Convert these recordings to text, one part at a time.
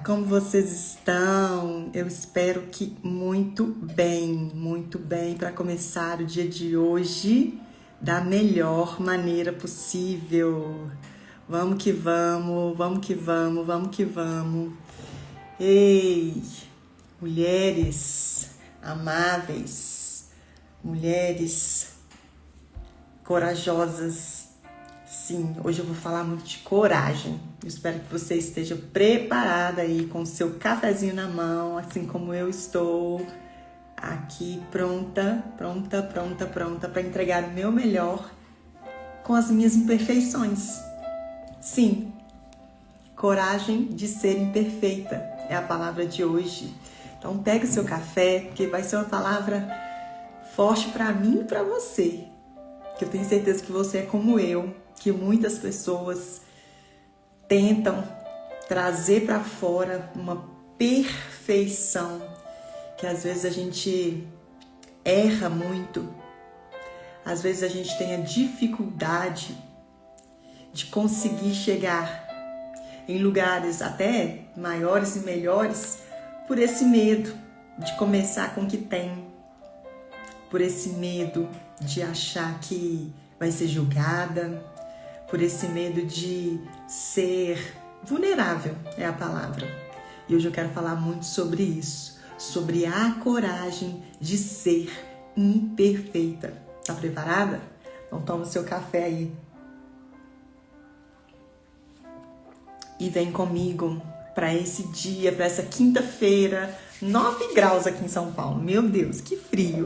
Como vocês estão? Eu espero que muito bem, para começar o dia de hoje da melhor maneira possível. Vamos que vamos, vamos que vamos, vamos que vamos. Ei, mulheres amáveis, mulheres corajosas. Sim, hoje eu vou falar muito de coragem. Eu espero que você esteja preparada aí com o seu cafezinho na mão, assim como eu estou aqui pronta para entregar o meu melhor com as minhas imperfeições. Sim, coragem de ser imperfeita é a palavra de hoje. Então pega o seu café, porque vai ser uma palavra forte para mim e para você. Que eu tenho certeza que você é como eu, que muitas pessoas tentam trazer para fora uma perfeição, que às vezes a gente erra muito, às vezes a gente tem a dificuldade de conseguir chegar em lugares até maiores e melhores por esse medo de começar com o que tem, por esse medo de achar que vai ser julgada, por esse medo de ser vulnerável, é a palavra. E hoje eu quero falar muito sobre isso, sobre a coragem de ser imperfeita. Tá preparada? Então toma o seu café aí. E vem comigo para esse dia, para essa quinta-feira, 9 graus aqui em São Paulo. Meu Deus, que frio!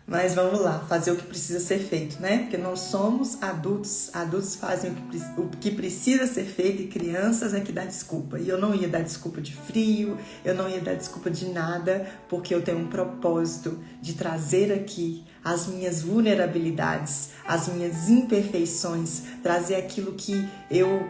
Mas vamos lá, fazer o que precisa ser feito, né? Porque nós somos adultos, adultos fazem o que precisa ser feito e crianças é que dá desculpa. E eu não ia dar desculpa de frio, eu não ia dar desculpa de nada, porque eu tenho um propósito de trazer aqui as minhas vulnerabilidades, as minhas imperfeições, trazer aquilo que eu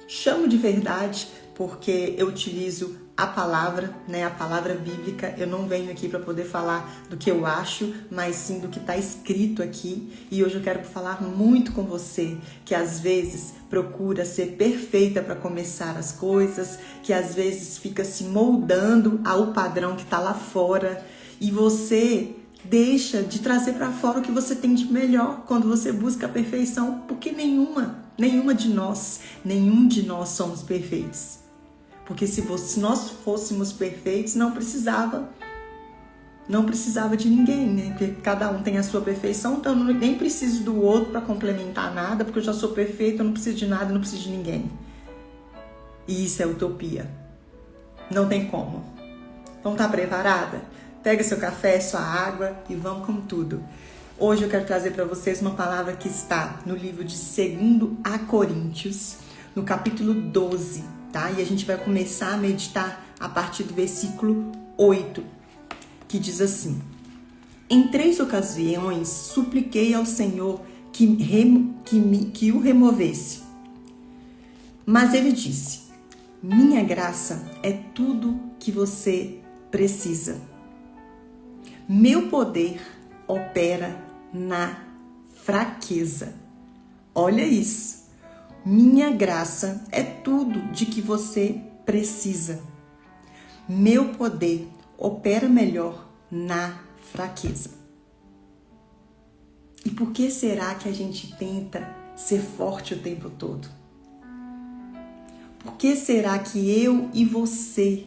chamo de verdade, porque eu utilizo a palavra, né? A palavra bíblica. Eu não venho aqui para poder falar do que eu acho, mas sim do que está escrito aqui. E hoje eu quero falar muito com você, que às vezes procura ser perfeita para começar as coisas, que às vezes fica se moldando ao padrão que está lá fora, e você deixa de trazer para fora o que você tem de melhor quando você busca a perfeição, porque nenhum de nós somos perfeitos. Porque se nós fôssemos perfeitos, não precisava de ninguém, né? Porque cada um tem a sua perfeição, então eu nem preciso do outro para complementar nada, porque eu já sou perfeito, eu não preciso de nada, eu não preciso de ninguém. E isso é utopia. Não tem como. Então tá preparada? Pega seu café, sua água e vamos com tudo. Hoje eu quero trazer para vocês uma palavra que está no livro de 2 a Coríntios, no capítulo 12. Tá? E a gente vai começar a meditar a partir do versículo 8, que diz assim: Em 3 ocasiões supliquei ao Senhor que o removesse. Mas ele disse: Minha graça é tudo que você precisa. Meu poder opera na fraqueza. Olha isso. Minha graça é tudo de que você precisa. Meu poder opera melhor na fraqueza. E por que será que a gente tenta ser forte o tempo todo? Por que será que eu e você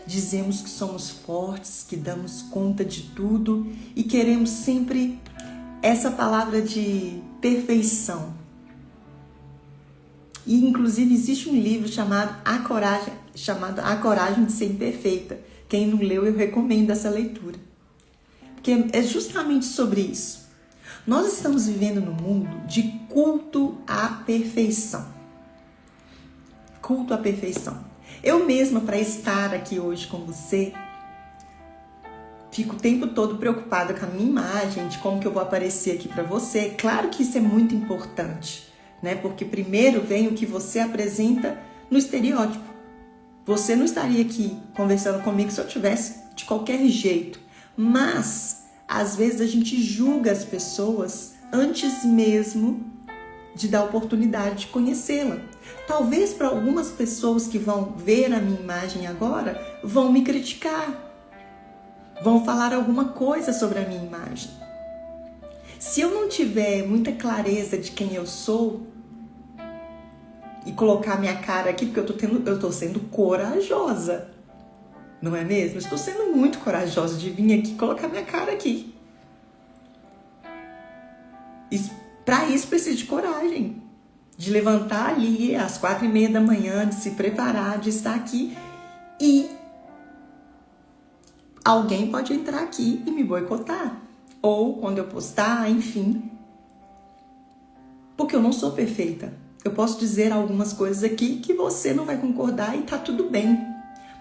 dizemos que somos fortes, que damos conta de tudo e queremos sempre essa palavra de perfeição? E inclusive existe um livro chamado A Coragem de Ser Imperfeita. Quem não leu, eu recomendo essa leitura. Porque é justamente sobre isso. Nós estamos vivendo num mundo de culto à perfeição. Culto à perfeição. Eu mesma, para estar aqui hoje com você, fico o tempo todo preocupada com a minha imagem, de como que eu vou aparecer aqui para você. Claro que isso é muito importante, né? Porque primeiro vem o que você apresenta no estereótipo. Você não estaria aqui conversando comigo se eu tivesse de qualquer jeito. Mas, às vezes, a gente julga as pessoas antes mesmo de dar a oportunidade de conhecê-la. Talvez para algumas pessoas que vão ver a minha imagem agora, vão me criticar, vão falar alguma coisa sobre a minha imagem. Se eu não tiver muita clareza de quem eu sou e colocar minha cara aqui, porque eu tô sendo corajosa, não é mesmo? Eu estou sendo muito corajosa de vir aqui e colocar minha cara aqui. Para isso precisa de coragem, de levantar ali às 4:30 da manhã, de se preparar, de estar aqui, e alguém pode entrar aqui e me boicotar. Ou quando eu postar, enfim. Porque eu não sou perfeita. Eu posso dizer algumas coisas aqui que você não vai concordar e tá tudo bem.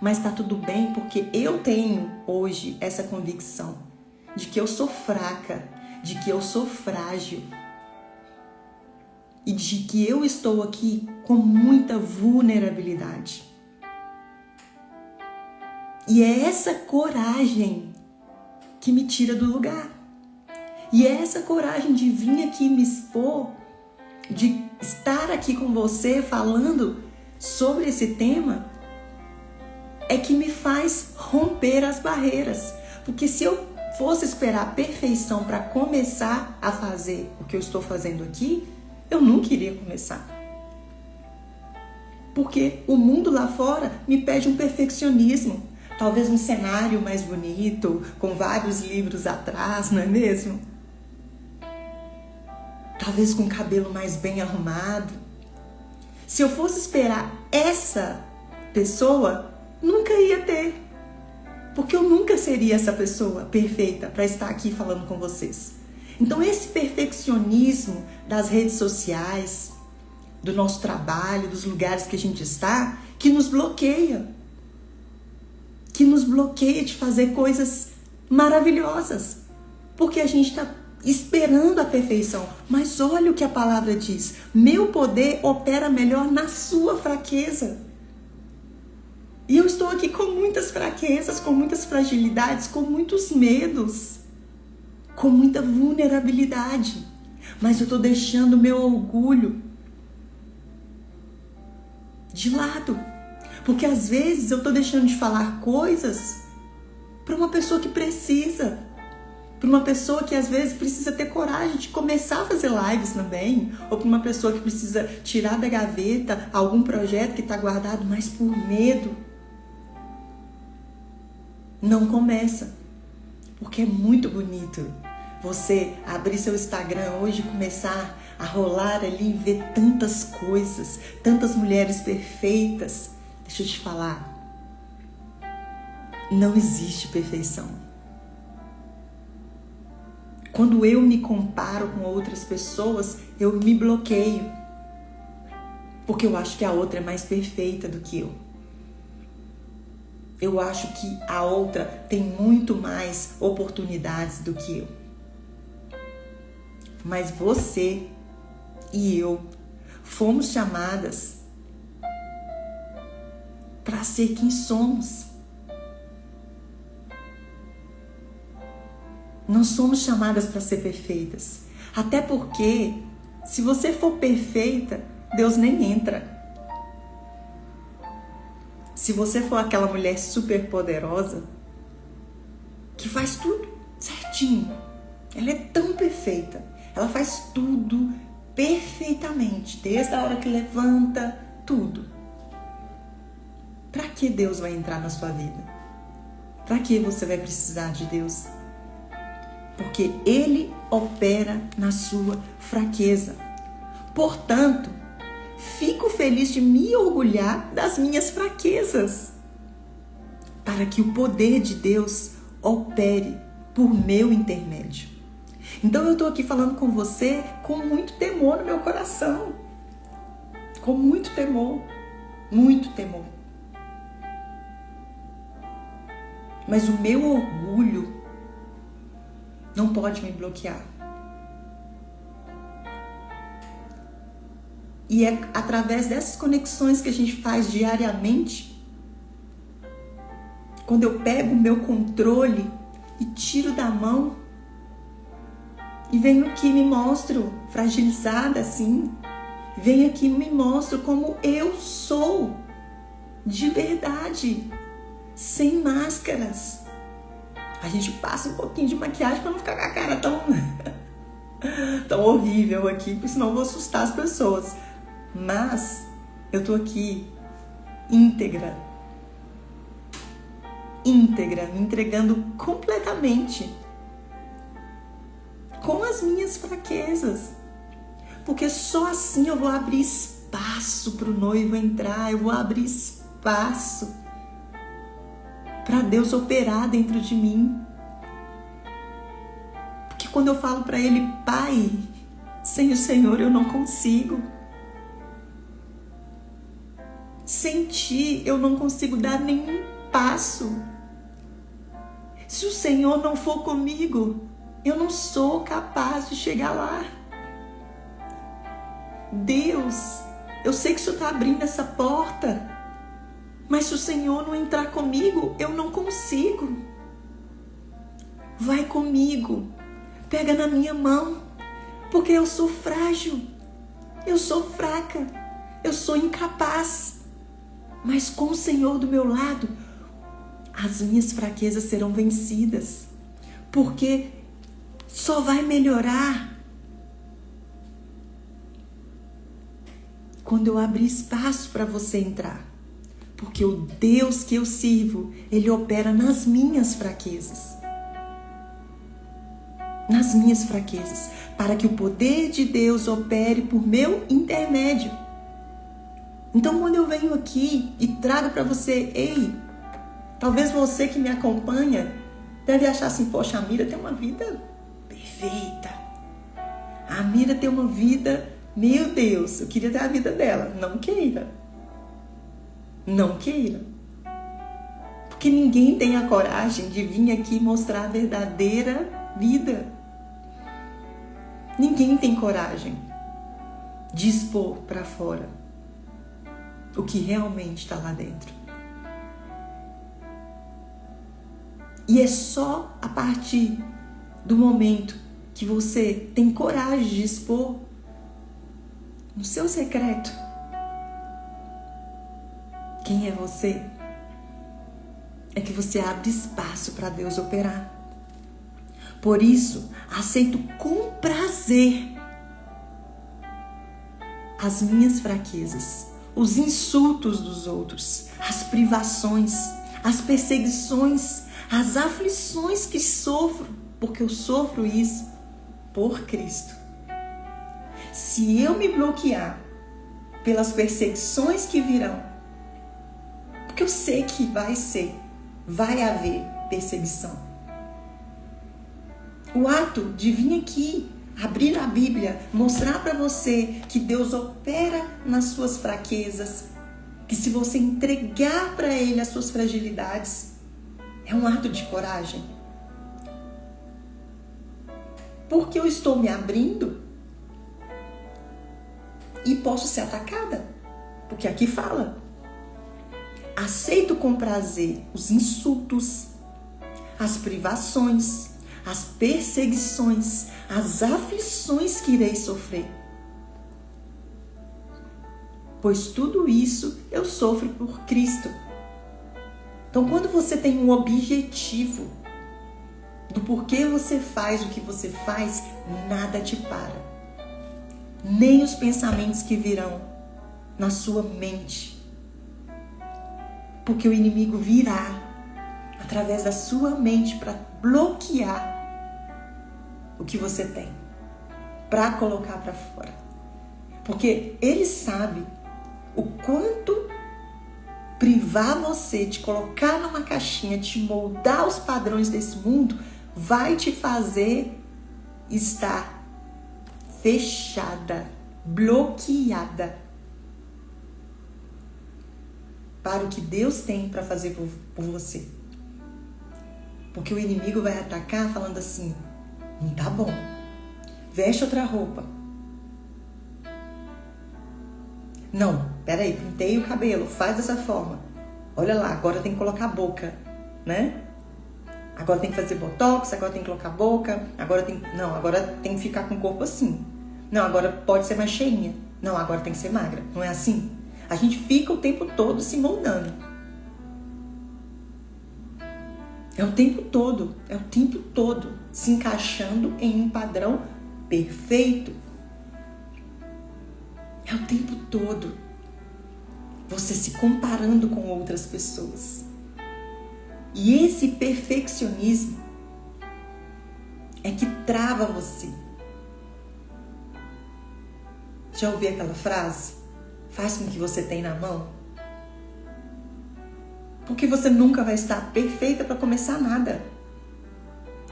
Mas tá tudo bem porque eu tenho hoje essa convicção de que eu sou fraca, de que eu sou frágil e de que eu estou aqui com muita vulnerabilidade. E é essa coragem que me tira do lugar. E é essa coragem de vir aqui me expor, de estar aqui com você falando sobre esse tema, é que me faz romper as barreiras. Porque se eu fosse esperar a perfeição para começar a fazer o que eu estou fazendo aqui, eu nunca iria começar. Porque o mundo lá fora me pede um perfeccionismo. Talvez um cenário mais bonito, com vários livros atrás, não é mesmo? Talvez com o cabelo mais bem arrumado. Se eu fosse esperar essa pessoa, nunca ia ter. Porque eu nunca seria essa pessoa perfeita para estar aqui falando com vocês. Então esse perfeccionismo das redes sociais, do nosso trabalho, dos lugares que a gente está, que nos bloqueia. Que nos bloqueia de fazer coisas maravilhosas. Porque a gente está esperando a perfeição. Mas olha o que a palavra diz. Meu poder opera melhor na sua fraqueza. E eu estou aqui com muitas fraquezas, com muitas fragilidades, com muitos medos, com muita vulnerabilidade. Mas eu estou deixando o meu orgulho de lado. Porque às vezes eu estou deixando de falar coisas para uma pessoa que precisa. Para uma pessoa que às vezes precisa ter coragem de começar a fazer lives também. Ou para uma pessoa que precisa tirar da gaveta algum projeto que está guardado, mas por medo não começa. Porque é muito bonito você abrir seu Instagram hoje e começar a rolar ali e ver tantas coisas, tantas mulheres perfeitas. Deixa eu te falar, não existe perfeição. Quando eu me comparo com outras pessoas, eu me bloqueio. Porque eu acho que a outra é mais perfeita do que eu. Eu acho que a outra tem muito mais oportunidades do que eu. Mas você e eu fomos chamadas para ser quem somos. Não somos chamadas para ser perfeitas. Até porque, se você for perfeita, Deus nem entra. Se você for aquela mulher super poderosa, que faz tudo certinho, ela é tão perfeita, ela faz tudo perfeitamente, desde a hora que levanta, tudo. Para que Deus vai entrar na sua vida? Para que você vai precisar de Deus? Porque Ele opera na sua fraqueza. Portanto, fico feliz de me orgulhar das minhas fraquezas, para que o poder de Deus opere por meu intermédio. Então eu estou aqui falando com você com muito temor no meu coração. Com muito temor. Muito temor. Mas o meu orgulho não pode me bloquear. E é através dessas conexões que a gente faz diariamente, quando eu pego o meu controle e tiro da mão, e venho aqui e me mostro fragilizada assim, Vem aqui e me mostra como eu sou de verdade, sem máscaras. A gente passa um pouquinho de maquiagem para não ficar com a cara tão horrível aqui, porque senão eu vou assustar as pessoas. Mas eu tô aqui íntegra, me entregando completamente com as minhas fraquezas. Porque só assim eu vou abrir espaço para o noivo entrar, eu vou abrir espaço para Deus operar dentro de mim. Porque quando eu falo para Ele, Pai, sem o Senhor eu não consigo. Sem Ti eu não consigo dar nenhum passo. Se o Senhor não for comigo, eu não sou capaz de chegar lá. Deus, eu sei que o Senhor está abrindo essa porta, mas se o Senhor não entrar comigo, eu não consigo. Vai comigo, pega na minha mão, porque eu sou frágil, eu sou fraca, eu sou incapaz. Mas com o Senhor do meu lado, as minhas fraquezas serão vencidas, porque só vai melhorar quando eu abrir espaço para você entrar. Porque o Deus que eu sirvo, Ele opera nas minhas fraquezas. Nas minhas fraquezas. Para que o poder de Deus opere por meu intermédio. Então quando eu venho aqui e trago para você, ei, talvez você que me acompanha deve achar assim, poxa, a Mira tem uma vida perfeita. A Mira tem uma vida, meu Deus, eu queria ter a vida dela. Não queira. Não queira. Porque ninguém tem a coragem de vir aqui mostrar a verdadeira vida. Ninguém tem coragem de expor para fora o que realmente está lá dentro. E é só a partir do momento que você tem coragem de expor no seu secreto quem é você, é que você abre espaço para Deus operar. Por isso, aceito com prazer as minhas fraquezas, os insultos dos outros, as privações, as perseguições, as aflições que sofro, porque eu sofro isso por Cristo. Se eu me bloquear pelas perseguições que virão, porque eu sei que vai haver perseguição. O ato de vir aqui, abrir a Bíblia, mostrar para você que Deus opera nas suas fraquezas, que se você entregar para Ele as suas fragilidades, é um ato de coragem. Porque eu estou me abrindo e posso ser atacada. Porque aqui fala: aceito com prazer os insultos, as privações, as perseguições, as aflições que irei sofrer. Pois tudo isso eu sofro por Cristo. Então, quando você tem um objetivo do porquê você faz o que você faz, nada te para. Nem os pensamentos que virão na sua mente. Porque o inimigo virá através da sua mente para bloquear o que você tem, para colocar para fora. Porque ele sabe o quanto privar você, te colocar numa caixinha, te moldar aos padrões desse mundo, vai te fazer estar fechada, bloqueada para o que Deus tem para fazer por você. Porque o inimigo vai atacar falando assim: não tá bom, veste outra roupa. Não, peraí, pintei o cabelo, faz dessa forma. Olha lá, agora tem que colocar a boca, né? Agora tem que fazer botox, agora tem que colocar a boca, agora tem que ficar com o corpo assim. Não, agora pode ser mais cheinha. Não, agora tem que ser magra. Não é assim? A gente fica o tempo todo se moldando. É o tempo todo se encaixando em um padrão perfeito. É o tempo todo você se comparando com outras pessoas. E esse perfeccionismo é que trava você. Já ouviu aquela frase? Faz com o que você tem na mão. Porque você nunca vai estar perfeita para começar nada.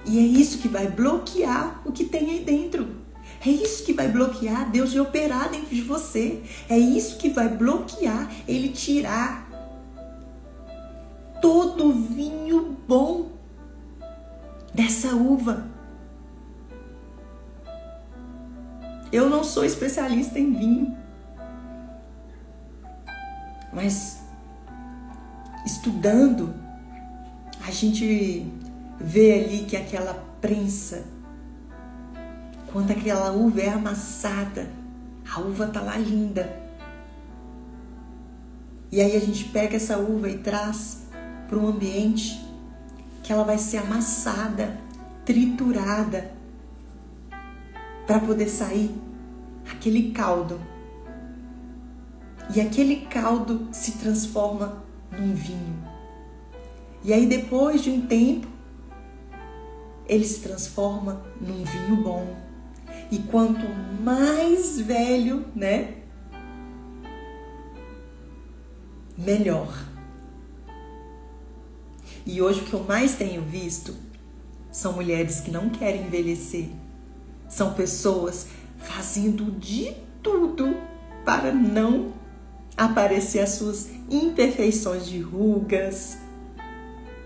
E é isso que vai bloquear o que tem aí dentro. É isso que vai bloquear Deus de operar dentro de você. É isso que vai bloquear Ele tirar todo o vinho bom dessa uva. Eu não sou especialista em vinho, mas estudando, a gente vê ali que aquela prensa, quando aquela uva é amassada, a uva tá lá linda. E aí a gente pega essa uva e traz para um ambiente que ela vai ser amassada, triturada, para poder sair aquele caldo. E aquele caldo se transforma num vinho. E aí depois de um tempo, ele se transforma num vinho bom. E quanto mais velho, né? Melhor. E hoje o que eu mais tenho visto são mulheres que não querem envelhecer. São pessoas fazendo de tudo para não aparecer as suas imperfeições de rugas,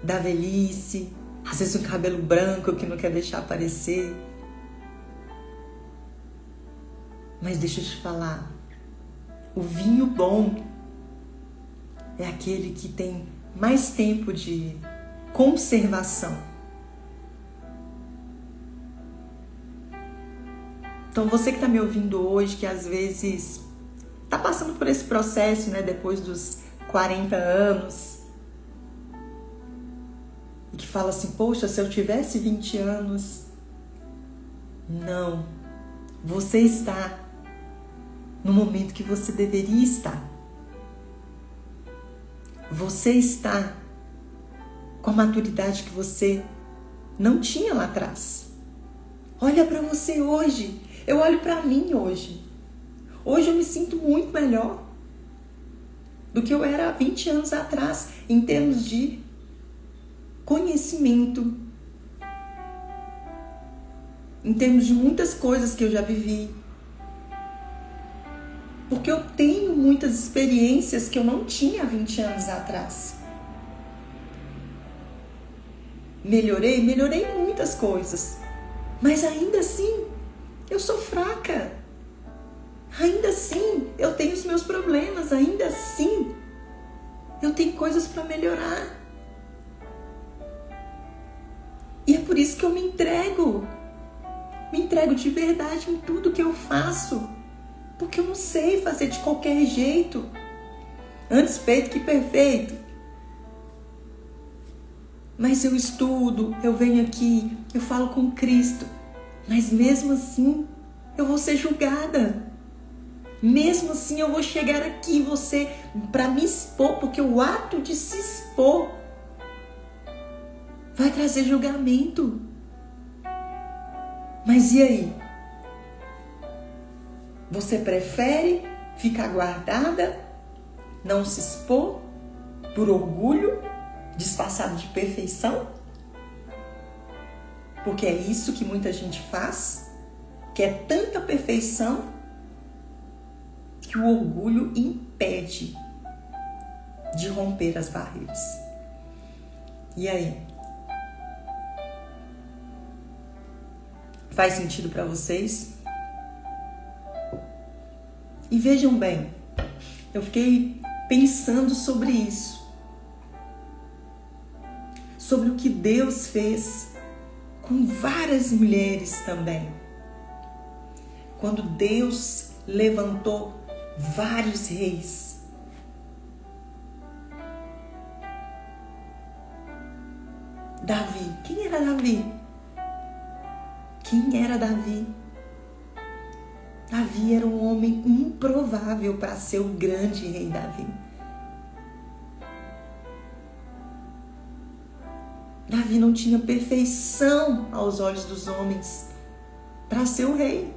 da velhice, às vezes um cabelo branco que não quer deixar aparecer. Mas deixa eu te falar, o vinho bom é aquele que tem mais tempo de conservação. Então você que está me ouvindo hoje, que às vezes está passando por esse processo, né, depois dos 40 anos, e que fala assim, poxa, se eu tivesse 20 anos... Não, você está no momento que você deveria estar. Você está com a maturidade que você não tinha lá atrás. Olha para você hoje. Eu olho para mim hoje. Hoje eu me sinto muito melhor do que eu era há 20 anos atrás, em termos de conhecimento, em termos de muitas coisas que eu já vivi. Porque eu tenho muitas experiências que eu não tinha há 20 anos atrás. Melhorei muitas coisas. Mas ainda assim, eu sou fraca. Ainda assim, eu tenho os meus problemas. Ainda assim, eu tenho coisas para melhorar. E é por isso que eu me entrego. Me entrego de verdade em tudo que eu faço. Porque eu não sei fazer de qualquer jeito. Antes feito que perfeito. Mas eu estudo, eu venho aqui, eu falo com Cristo. Mas mesmo assim, eu vou ser julgada. Mesmo assim, eu vou chegar aqui, para me expor, porque o ato de se expor vai trazer julgamento. Mas e aí? Você prefere ficar guardada, não se expor, por orgulho, disfarçado de perfeição? Porque é isso que muita gente faz, que é tanta perfeição que o orgulho impede de romper as barreiras. E aí? Faz sentido para vocês? E vejam bem, eu fiquei pensando sobre isso. Sobre o que Deus fez com várias mulheres também. Quando Deus levantou vários reis. Davi. Quem era Davi? Quem era Davi? Davi era um homem improvável para ser o grande rei Davi. Davi não tinha perfeição aos olhos dos homens para ser o rei.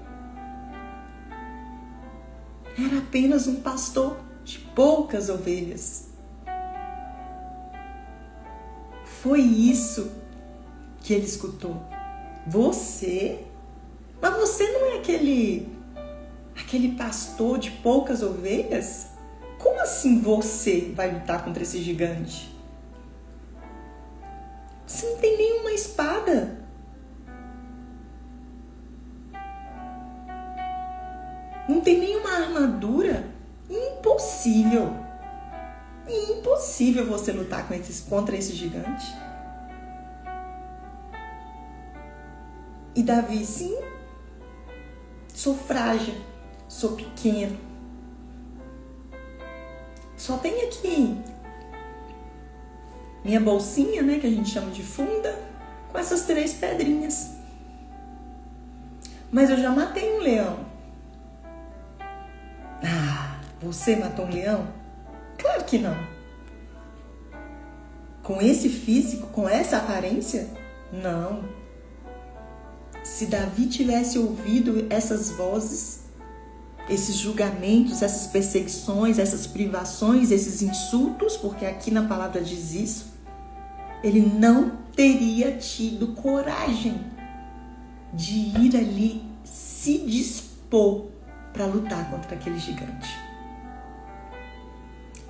Era apenas um pastor de poucas ovelhas. Foi isso que ele escutou. Você? Mas você não é aquele pastor de poucas ovelhas? Como assim você vai lutar contra esse gigante? Você não tem nenhuma espada. Não tem nenhuma armadura. Impossível. Impossível você lutar contra esse gigante. E Davi, sim, sou frágil, sou pequeno. Só tenho aqui minha bolsinha, né, que a gente chama de funda, com essas 3 pedrinhas. Mas eu já matei um leão. Ah, você matou um leão? Claro que não. Com esse físico, com essa aparência? Não. Se Davi tivesse ouvido essas vozes, esses julgamentos, essas perseguições, essas privações, esses insultos, porque aqui na palavra diz isso, ele não teria tido coragem de ir ali se dispor para lutar contra aquele gigante.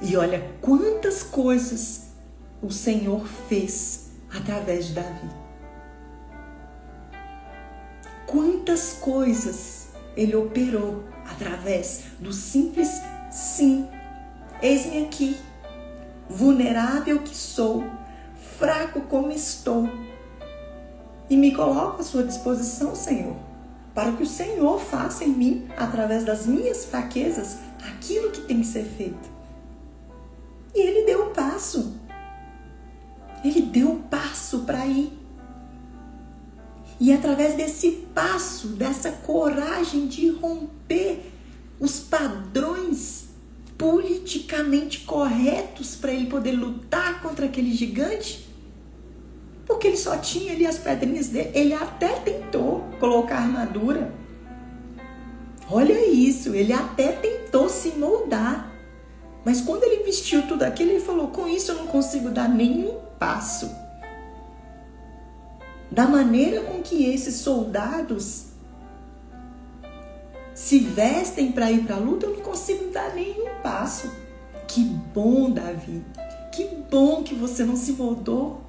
E olha quantas coisas o Senhor fez através de Davi. Quantas coisas ele operou através do simples sim. Eis-me aqui, vulnerável que sou, fraco como estou, e me coloco à sua disposição, Senhor, para que o Senhor faça em mim, através das minhas fraquezas, aquilo que tem que ser feito. E ele deu o passo. Ele deu o passo para ir. E através desse passo, dessa coragem de romper os padrões politicamente corretos para ele poder lutar contra aquele gigante, porque ele só tinha ali as pedrinhas dele, ele até tentou colocar armadura. Olha isso, ele até tentou se moldar. Mas quando ele vestiu tudo aquilo, ele falou, com isso eu não consigo dar nenhum passo. Da maneira com que esses soldados se vestem para ir para a luta, eu não consigo dar nenhum passo. Que bom, Davi. Que bom que você não se moldou.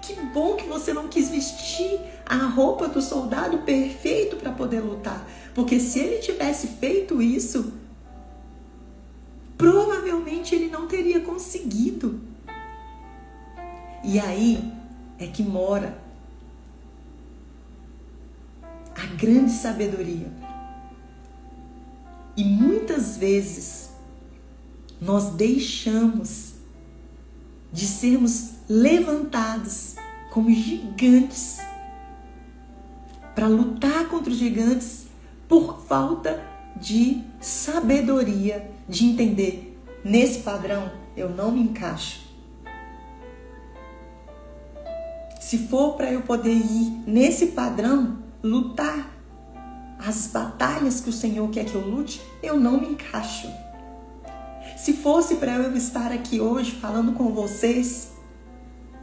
Que bom que você não quis vestir a roupa do soldado perfeito para poder lutar. Porque se ele tivesse feito isso, provavelmente ele não teria conseguido. E aí é que mora a grande sabedoria. E muitas vezes nós deixamos de sermos levantados como gigantes para lutar contra os gigantes por falta de sabedoria, de entender, nesse padrão eu não me encaixo. Se for para eu poder ir nesse padrão, lutar as batalhas que o Senhor quer que eu lute, eu não me encaixo. Se fosse para eu estar aqui hoje falando com vocês,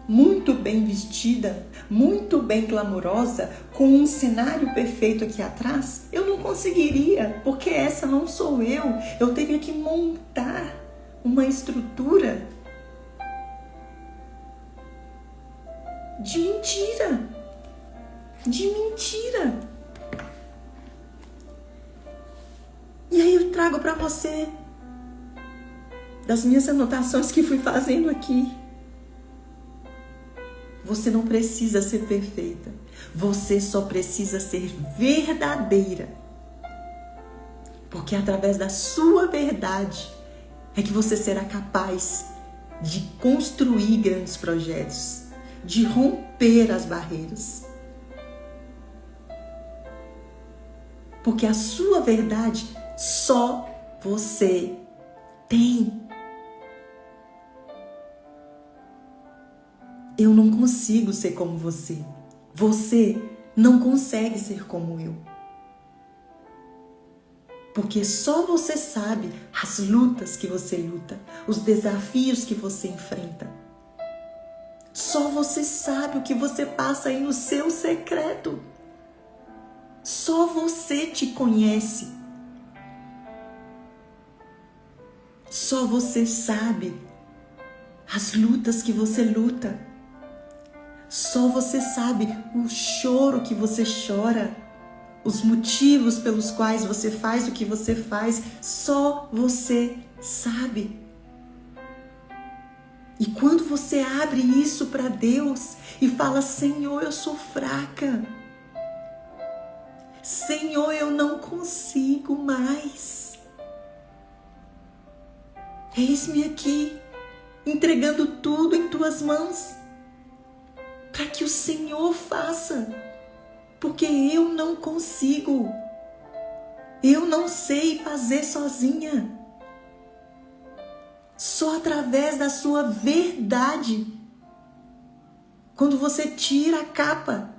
muito bem vestida, muito bem glamurosa, com um cenário perfeito aqui atrás, eu não conseguiria, porque essa não sou eu. Eu teria que montar uma estrutura de mentira. De mentira. E aí eu trago para você das minhas anotações que fui fazendo aqui. Você não precisa ser perfeita. Você só precisa ser verdadeira. Porque através da sua verdade é que você será capaz de construir grandes projetos, de romper as barreiras. Porque a sua verdade só você tem. Eu não consigo ser como você. Você não consegue ser como eu. Porque só você sabe as lutas que você luta, os desafios que você enfrenta. Só você sabe o que você passa aí no seu secreto. Só você te conhece. Só você sabe as lutas que você luta. Só você sabe o choro que você chora, os motivos pelos quais você faz o que você faz. Só você sabe. E quando você abre isso para Deus e fala: Senhor, eu sou fraca. Senhor, eu não consigo mais. Eis-me aqui, entregando tudo em tuas mãos, para que o Senhor faça, porque eu não consigo. Eu não sei fazer sozinha. Só através da sua verdade. Quando você tira a capa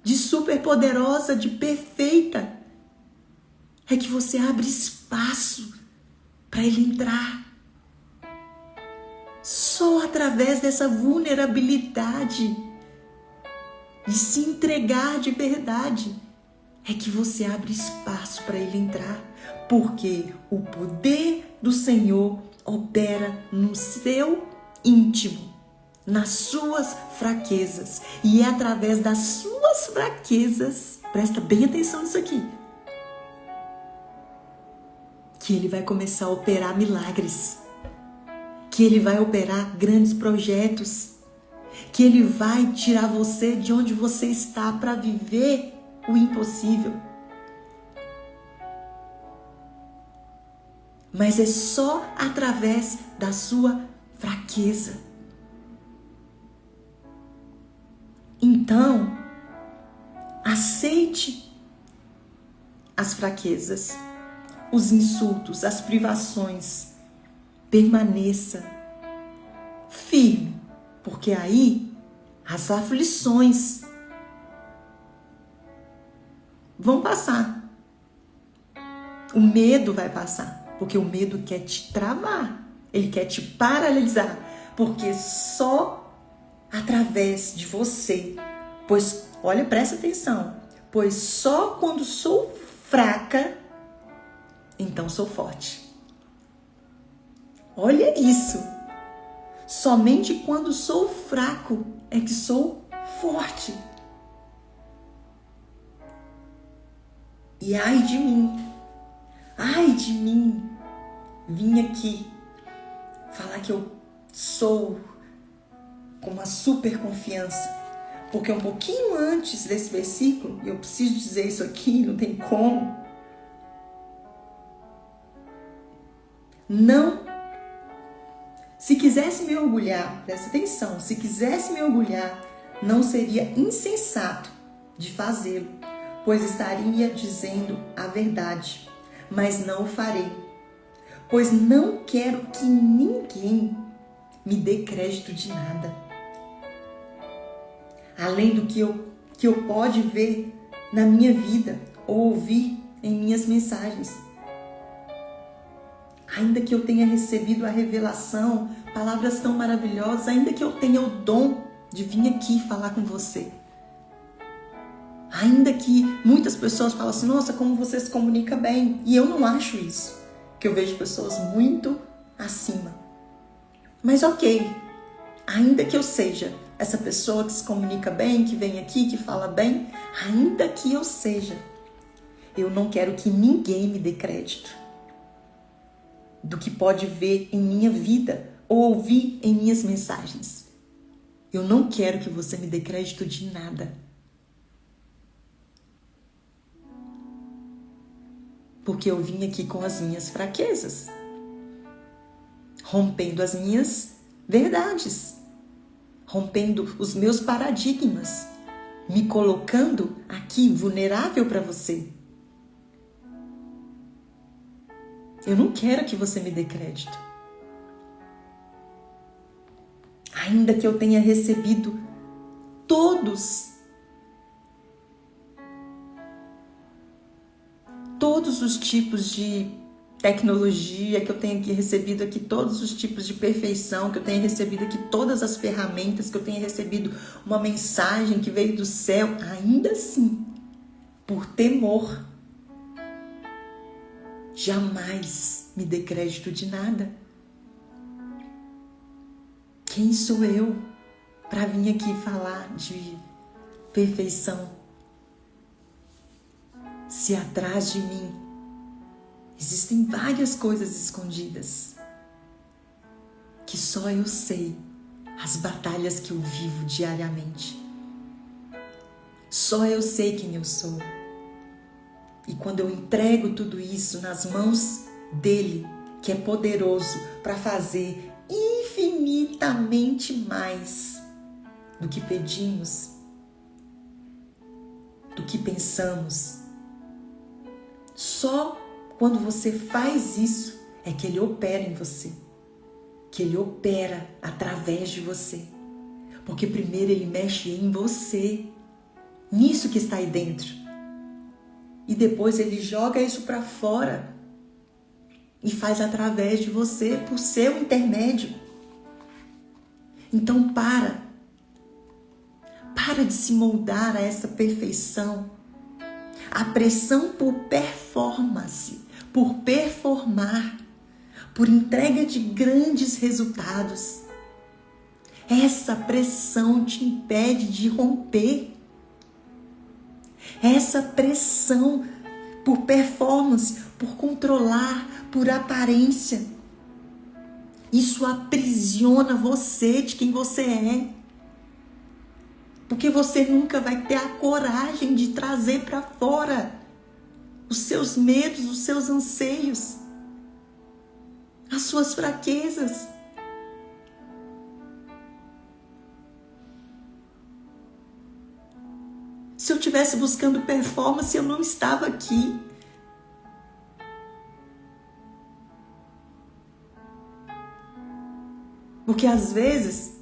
de superpoderosa, de perfeita, é que você abre espaço para Ele entrar. Só através dessa vulnerabilidade e se entregar de verdade é que você abre espaço para Ele entrar. Porque o poder do Senhor opera no seu íntimo, nas suas fraquezas. E é através das suas fraquezas, presta bem atenção nisso aqui, que Ele vai começar a operar milagres, que Ele vai operar grandes projetos, que Ele vai tirar você de onde você está para viver o impossível. Mas é só através da sua fraqueza. Então, aceite as fraquezas, os insultos, as privações. Permaneça firme, porque aí as aflições vão passar. O medo vai passar. Porque o medo quer te travar, ele quer te paralisar, porque só através de você, pois, olha, presta atenção, pois só quando sou fraca, então sou forte. Olha isso, somente quando sou fraco é que sou forte. E ai de mim, vim aqui falar que eu sou com uma super confiança, porque um pouquinho antes desse versículo, e eu preciso dizer isso aqui, não tem como, não, se quisesse me orgulhar, presta atenção, se quisesse me orgulhar, não seria insensato de fazê-lo, pois estaria dizendo a verdade, mas não o farei. Pois não quero que ninguém me dê crédito de nada. Além do que eu pode ver na minha vida ou ouvir em minhas mensagens. Ainda que eu tenha recebido a revelação, palavras tão maravilhosas, ainda que eu tenha o dom de vir aqui falar com você. Ainda que muitas pessoas falam assim, nossa, como você se comunica bem. E eu não acho isso. Que eu vejo pessoas muito acima. Mas ok, ainda que eu seja essa pessoa que se comunica bem, que vem aqui, que fala bem, ainda que eu seja, eu não quero que ninguém me dê crédito do que pode ver em minha vida ou ouvir em minhas mensagens. Eu não quero que você me dê crédito de nada. Porque eu vim aqui com as minhas fraquezas, rompendo as minhas verdades, rompendo os meus paradigmas, me colocando aqui vulnerável para você. Eu não quero que você me dê crédito. Ainda que eu tenha recebido todos os tipos de tecnologia, que eu tenha aqui recebido aqui todos os tipos de perfeição, que eu tenha recebido aqui todas as ferramentas, que eu tenha recebido uma mensagem que veio do céu, ainda assim, por temor, jamais me dê crédito de nada. Quem sou eu para vir aqui falar de perfeição? Se atrás de mim existem várias coisas escondidas que só eu sei, as batalhas que eu vivo diariamente. Só eu sei quem eu sou. E quando eu entrego tudo isso nas mãos dele, que é poderoso para fazer infinitamente mais do que pedimos, do que pensamos, só quando você faz isso é que ele opera em você, que ele opera através de você. Porque primeiro ele mexe em você, nisso que está aí dentro. E depois ele joga isso para fora e faz através de você, por seu intermédio. Então para de se moldar a essa perfeição. A pressão por performance, por performar, por entrega de grandes resultados. Essa pressão te impede de romper. Essa pressão por performance, por controlar, por aparência, isso aprisiona você de quem você é. Porque você nunca vai ter a coragem de trazer para fora os seus medos, os seus anseios, as suas fraquezas. Se eu estivesse buscando performance, eu não estava aqui. Porque às vezes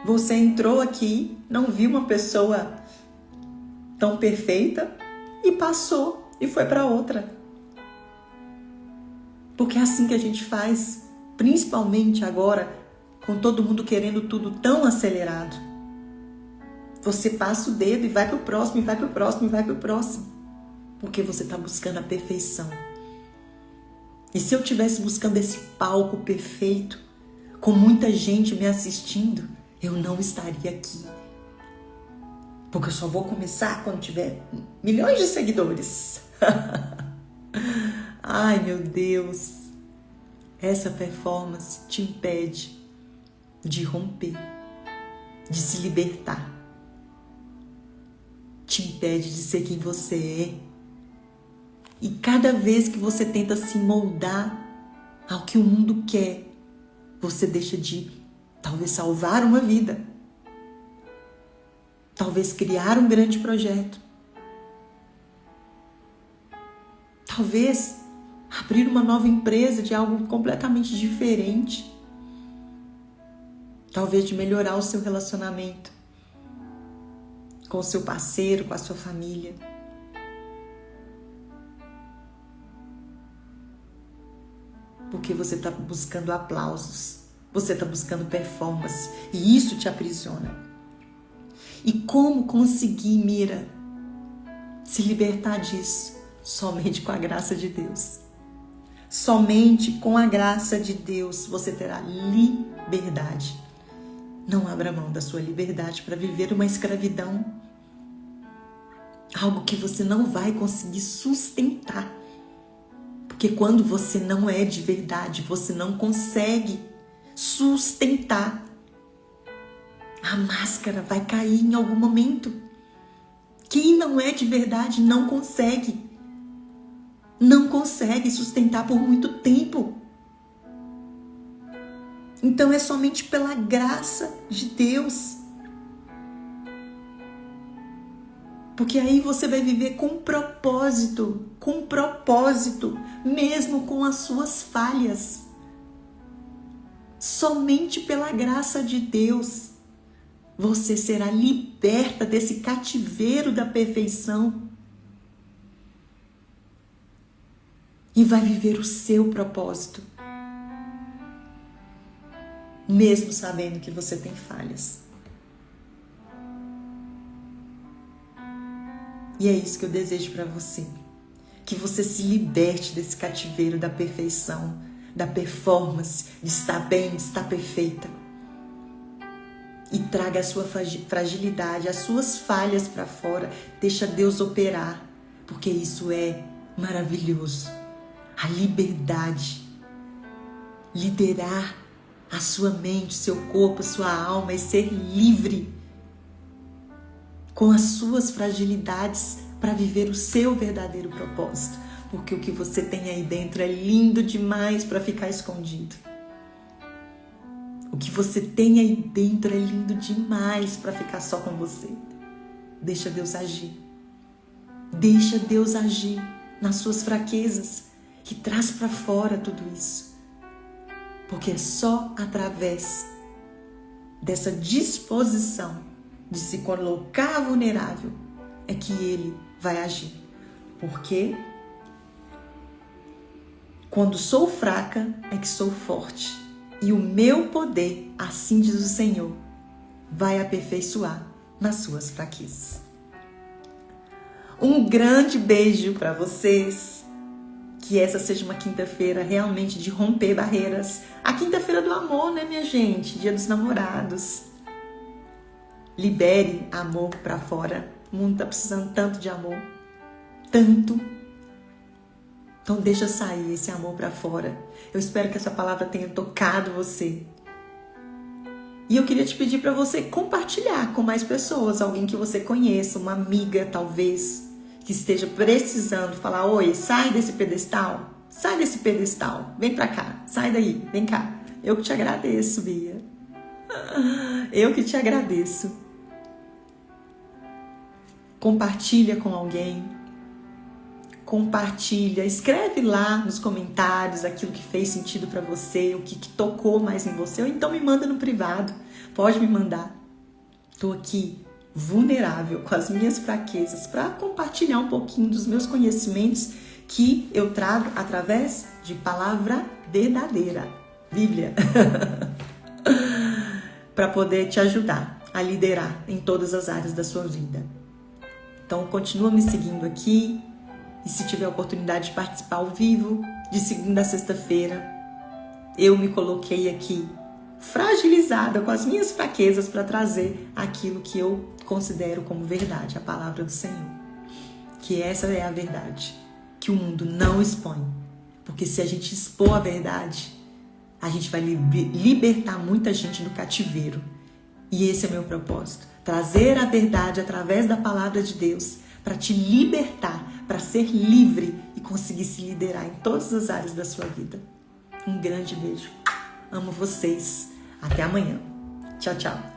você entrou aqui, não viu uma pessoa tão perfeita e passou e foi para outra. Porque é assim que a gente faz, principalmente agora, com todo mundo querendo tudo tão acelerado. Você passa o dedo e vai para o próximo, e vai para o próximo, e vai para o próximo. Porque você está buscando a perfeição. E se eu estivesse buscando esse palco perfeito, com muita gente me assistindo, eu não estaria aqui. Porque eu só vou começar quando tiver milhões de seguidores. Ai, meu Deus. Essa performance te impede de romper, de se libertar. Te impede de ser quem você é. E cada vez que você tenta se moldar ao que o mundo quer, você deixa de, talvez, salvar uma vida. Talvez criar um grande projeto. Talvez abrir uma nova empresa de algo completamente diferente. Talvez de melhorar o seu relacionamento com o seu parceiro, com a sua família. Porque você está buscando aplausos, você está buscando performance, e isso te aprisiona. E como conseguir, Mira, se libertar disso? Somente com a graça de Deus. Somente com a graça de Deus você terá liberdade. Não abra mão da sua liberdade para viver uma escravidão. Algo que você não vai conseguir sustentar. Porque quando você não é de verdade, você não consegue sustentar. A máscara vai cair em algum momento. Quem não é de verdade não consegue. não consegue sustentar por muito tempo. Então é somente pela graça de Deus. Porque aí você vai viver com propósito, mesmo com as suas falhas. Somente pela graça de Deus você será liberta desse cativeiro da perfeição e vai viver o seu propósito, mesmo sabendo que você tem falhas. E é isso que eu desejo para você, que você se liberte desse cativeiro da perfeição, da performance, de estar bem, de estar perfeita. E traga a sua fragilidade, as suas falhas para fora. Deixa Deus operar, porque isso é maravilhoso. A liberdade, liderar a sua mente, seu corpo, sua alma e ser livre com as suas fragilidades para viver o seu verdadeiro propósito. Porque o que você tem aí dentro é lindo demais para ficar escondido. O que você tem aí dentro é lindo demais para ficar só com você. Deixa Deus agir. Deixa Deus agir nas suas fraquezas e traz para fora tudo isso. Porque é só através dessa disposição de se colocar vulnerável é que Ele vai agir. Porque quando sou fraca é que sou forte. E o meu poder, assim diz o Senhor, vai aperfeiçoar nas suas fraquezas. Um grande beijo para vocês. Que essa seja uma quinta-feira realmente de romper barreiras. A quinta-feira do amor, né, minha gente? Dia dos namorados. Libere amor para fora. O mundo tá precisando tanto de amor. Tanto. Então deixa sair esse amor para fora. Eu espero que essa palavra tenha tocado você. E eu queria te pedir para você compartilhar com mais pessoas, alguém que você conheça, uma amiga talvez, que esteja precisando falar: oi, sai desse pedestal, vem para cá, sai daí, vem cá. Eu que te agradeço, Bia. Eu que te agradeço. Compartilha com alguém. Compartilha, escreve lá nos comentários aquilo que fez sentido para você, o que tocou mais em você, ou então me manda no privado, pode me mandar. Estou aqui vulnerável com as minhas fraquezas para compartilhar um pouquinho dos meus conhecimentos que eu trago através de palavra verdadeira, Bíblia, para poder te ajudar a liderar em todas as áreas da sua vida. Então continua me seguindo aqui. E se tiver a oportunidade de participar ao vivo, de segunda a sexta-feira, eu me coloquei aqui fragilizada com as minhas fraquezas para trazer aquilo que eu considero como verdade, a palavra do Senhor. Que essa é a verdade, que o mundo não expõe. Porque se a gente expor a verdade, a gente vai libertar muita gente do cativeiro. E esse é meu propósito, trazer a verdade através da palavra de Deus para te libertar, para ser livre e conseguir se liderar em todas as áreas da sua vida. Um grande beijo. Amo vocês. Até amanhã. Tchau, tchau.